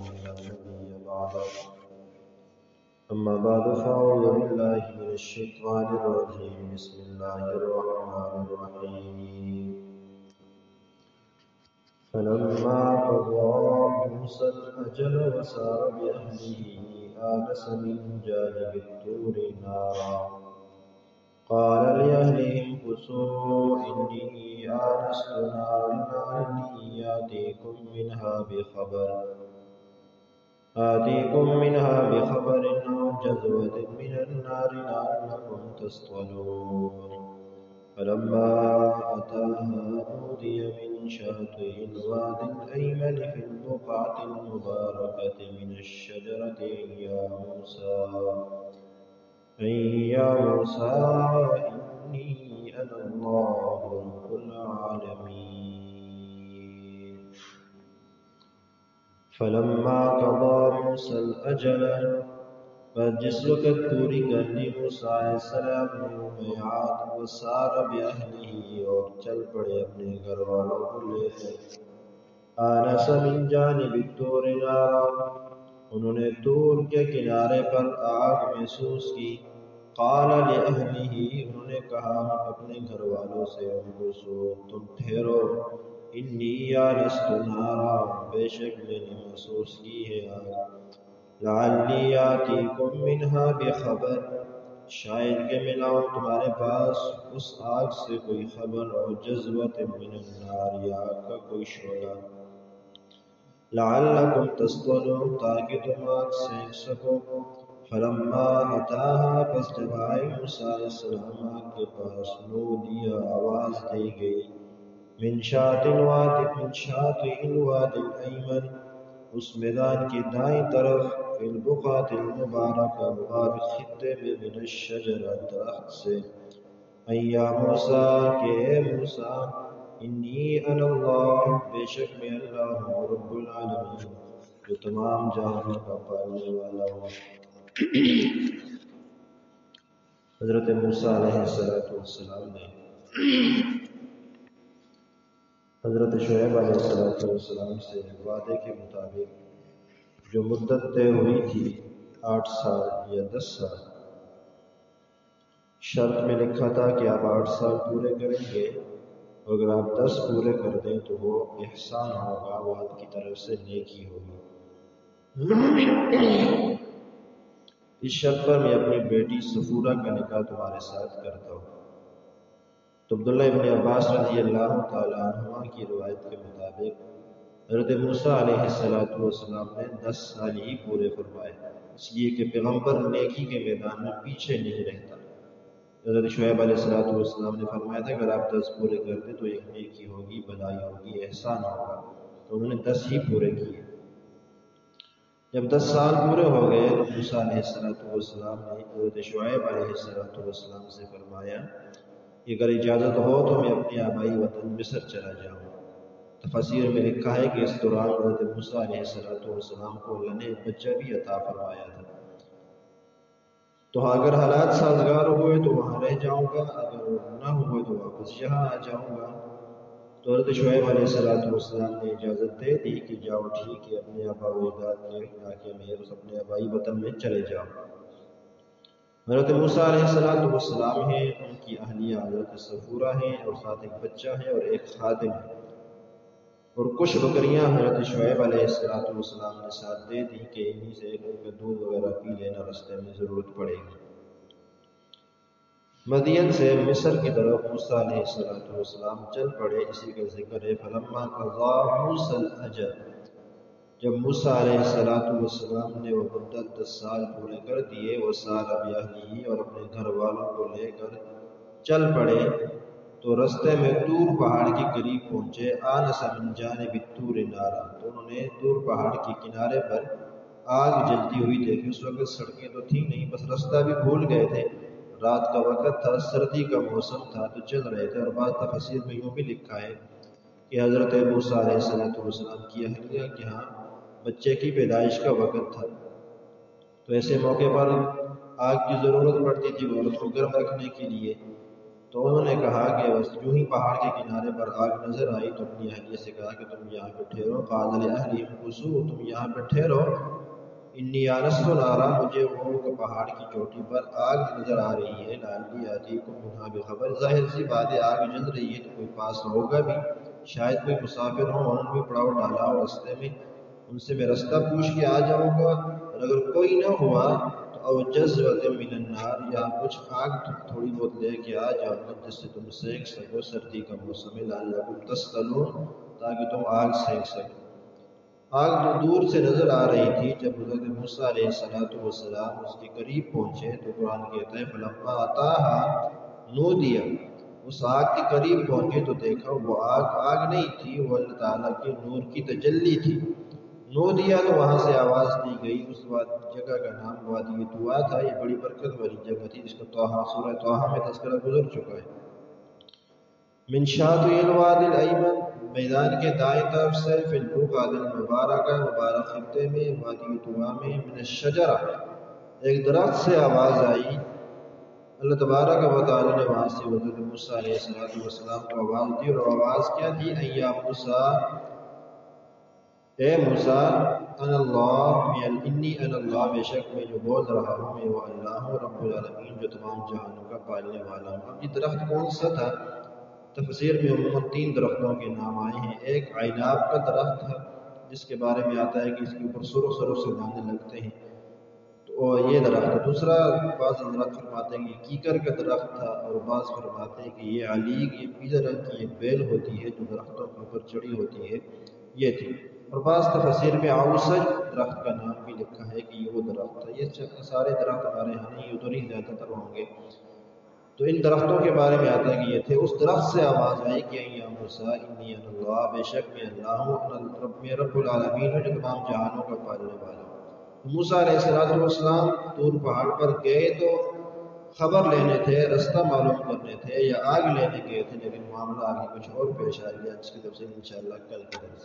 لا نبي بعده. أما بعد فأعوذ بالله من الشيطان الرجيم. بسم الله الرحمن الرحيم. فلما قضى موسى الأجل وسار بأهله آنس من جانب الطور نارا قال لأهلهم كثوا إني آنست نارا لعلي آتيكم منها بخبر أو جذوة من النار لعلكم تصطلون. فلما أتاها نودي من شاطئ الواد الأيمن في البقعة المباركة من الشجرة أن يا موسى إني أنا الله رب العالمين. فلما قضى موسى الأجل، بعد جس وقت پوری کر لی موسیٰ علیہ السلام نے میعاد، وسار بأہلہ اور چل پڑے اپنے گھر والوں کو لے کر، آنس من جانب الطور نارا انہوں نے طور کے کنارے پر آگ محسوس کی، قال لأہلہ انہوں نے کہا اپنے گھر والوں سے، تم ٹھہرو، انی آنست نارا بے شک میں نے محسوس کی ہے آگ، لعلی آتیکم منہا بخبر شاید کہ میں لاؤں تمہارے پاس اس آگ سے کوئی خبر، اور جذوۃ من النار یا آگ کا کوئی شعلہ، لعلکم تصطلون تاکہ تم آگ سینک سکو۔ فلما اتاہا پس جب آئے موسیٰ علیہ السلام آگ کے پاس، نودیا آواز دی گئی، من شاطئ الواد الایمن اس میدان کی دائیں طرف، فی البقعۃ المبارکہ مبارک خطے میں، من الشجرہ درخت سے، اے یا موسیٰ کہ اے موسیٰ، انی انا اللہ بے شک میں اللہ ہوں، رب العالمین جو تمام جہانوں کا پالنے والا ہوں۔ حضرت موسیٰ علیہ السلام نے حضرت شعیب علیہ السلام سے وعدے کے مطابق جو مدت طے ہوئی تھی 8 سال یا 10 سال، شرط میں لکھا تھا کہ آپ 8 سال پورے کریں گے، اور اگر آپ 10 پورے کر دیں تو وہ احسان ہوگا، وہ آپ کی طرف سے نیکی ہوگی۔ اس شرط پر میں اپنی بیٹی صفورہ کا نکاح تمہارے ساتھ کرتا ہوں۔ تو عبداللہ ابن عباس رضی اللہ تعالیٰ عنہما کی روایت کے مطابق حضرت موسیٰ علیہ السلام نے 10 سال ہی پورے فرمائے، اس لیے کہ پیغمبر نیکی کے میدان میں پیچھے نہیں رہتا۔ حضرت شعیب علیہ السلام نے فرمایا تھا اگر آپ 10 پورے کرتے تو ایک نیکی ہوگی، بھلائی ہوگی، احسان ہوگا، تو انہوں نے 10 ہی پورے کیے۔ جب 10 سال پورے ہو گئے تو موسیٰ علیہ السلام نے حضرت شعیب علیہ السلام سے فرمایا کہ اگر اجازت ہو تو میں اپنے آبائی وطن مصر چلا جاؤں۔ تفاسیر میں لکھا ہے کہ اس دوران حضرت موسیٰ علیہ السلام کو اللہ نے بچہ بھی عطا فرمایا تھا۔ تو اگر حالات سازگار ہوئے تو وہاں رہ جاؤں گا، اگر نہ ہوئے تو واپس یہاں آ جاؤں گا۔ تو حضرت شعیب علیہ السلام نے اجازت دے دی کہ جاؤ ٹھیک ہے، اپنے آبا و اجداد کے علاقے میں اپنے آبائی وطن میں چلے جاؤ۔ حضرت موسیٰ علیہ السلام ہیں، ان کی اہلیہ حضرت صفورہ ہیں، اور ساتھ ایک بچہ ہے اور ایک خادم ہے، اور کچھ بکریاں حضرت شعیب علیہ السلام نے ساتھ دے دی کہ انہی سے دودھ وغیرہ پی لینا، راستے میں ضرورت پڑے گی۔ مدین سے مصر کی طرف موسیٰ علیہ السلام چل پڑے، اسی کا ذکر ہے۔ فلما قضى موسى الأجل جب موسیٰ علیہ السلام نے وہ مدت 10 سال پورے کر دیے، وہ سار بأہلہ اور اپنے گھر والوں کو لے کر چل پڑے، تو رستے میں طور پہاڑ کے قریب پہنچے، آنس من جانب الطور نارا تو انہوں نے طور پہاڑ کے کنارے پر آگ جلتی ہوئی دیکھی۔ اس وقت سڑکیں تو تھیں نہیں، بس رستہ بھی بھول گئے تھے، رات کا وقت تھا، سردی کا موسم تھا، تو چل رہے تھے۔ اور بعض تفاسیر میں یوں بھی لکھا ہے کہ حضرت موسیٰ علیہ السلام کی اہلیہ کے ہاں بچے کی پیدائش کا وقت تھا، تو ایسے موقع پر آگ کی ضرورت پڑتی تھی عورت کو گرم رکھنے کے لیے، تو انہوں نے کہا کہ بس یوں ہی پہاڑ کے کنارے پر آگ نظر آئی تو اپنی اہلیہ سے کہا کہ تم یہاں پہ ٹھہرو، قال لأہلہم امکثوا، تم یہاں پہ ٹھہرو، انی آنست نارا، مجھے وہ پہاڑ کی چوٹی پر آگ نظر آ رہی ہے، لعلی آتیکم منہا بخبر، ظاہر سی بات ہے آگ جل رہی ہے تو کوئی پاس ہوگا بھی، شاید کوئی مسافر ہو، انہوں نے بھی پڑاؤ ڈالا ہو رستے میں، ان سے میں رستہ پوچھ کے آ جاؤں گا، اور اگر کوئی نہ ہوا تو او جذوۃ من النار، یا کچھ آگ تھوڑی بہت لے کے آ جاؤں گا جس سے تم سینک سکو، سردی کا موسم ہے، لعلکم تصطلون، تاکہ تم آگ سینک سکو۔ آگ جو دور سے نظر آ رہی تھی، جب حضرت موسیٰ علیہ السلام اس کے قریب پہنچے تو قرآن کہتا ہے فلما اتاہا نودیا، اس آگ کے قریب پہنچے تو دیکھا وہ آگ نہیں تھی، وہ اللہ تعالیٰ کے نور کی تجلی تھی۔ نودیا تو وہاں سے آواز دی گئی، اس جگہ کا نام وادی طوا تھا، یہ بڑی برکت والی جگہ تھی جس کا سورہ طٰہٰ میں تذکرہ گزر چکا ہے۔ من شاطئ الوادی الایمن، میدان کے دائیں طرف سے، فی البقعۃ المبارکہ، مبارک خطے میں، وادی طوا میں، من الشجرہ، ایک درخت سے آواز آئی۔ اللہ تبارک و تعالیٰ نے وہاں سے حضرت موسیٰ علیہ السلام کو آواز دی، اور آواز کیا تھی؟ اے یا موسیٰ، اے موسیٰ، انا اللہ، انی انا اللہ، بے شک میں جو بول رہا ہوں میں وہ اللہ ہوں، رب العالمین، جو تمام جہانوں کا پالنے والا ہوں۔ اب یہ درخت کون سا تھا؟ تفسیر میں عموماً 3 درختوں کے نام آئے ہیں۔ ایک عناب کا درخت ہے جس کے بارے میں آتا ہے کہ اس کے اوپر سرخ سے دانے لگتے ہیں، تو یہ درخت ہے۔ دوسرا بعض حضرات فرماتے ہیں کہ کیکر کا درخت تھا، اور بعض فرماتے ہیں کہ یہ علیگ، یہ پیلے رنگ کی ایک بیل ہوتی ہے جو درختوں کے اوپر چڑھی ہوتی ہے، یہ تھی۔ اور بعض تفسیر میں اوسج درخت کا نام بھی لکھا ہے کہ یہ وہ درخت تھا۔ یہ سارے درخت ہمارے یہاں نہیں، ادھر ہی زیادہ تر ہوں گے۔ تو ان درختوں کے بارے میں آتا ہے کہ یہ تھے۔ اس درخت سے آواز آئی کہ یا موسیٰ انی انا اللہ، بے شک میں اللہ ہوں، میں رب العالمین ہوں، جو تمام جہانوں کا پالنے والا ہوں۔ موسیٰ علیہ السلام طور پہاڑ پر گئے تو خبر لینے تھے، رستہ معلوم کرنے تھے، یا آگ لینے گئے تھے، لیکن معاملہ آگے کچھ اور پیش آ گیا، جس کی تفصیل انشاءاللہ کل کریں۔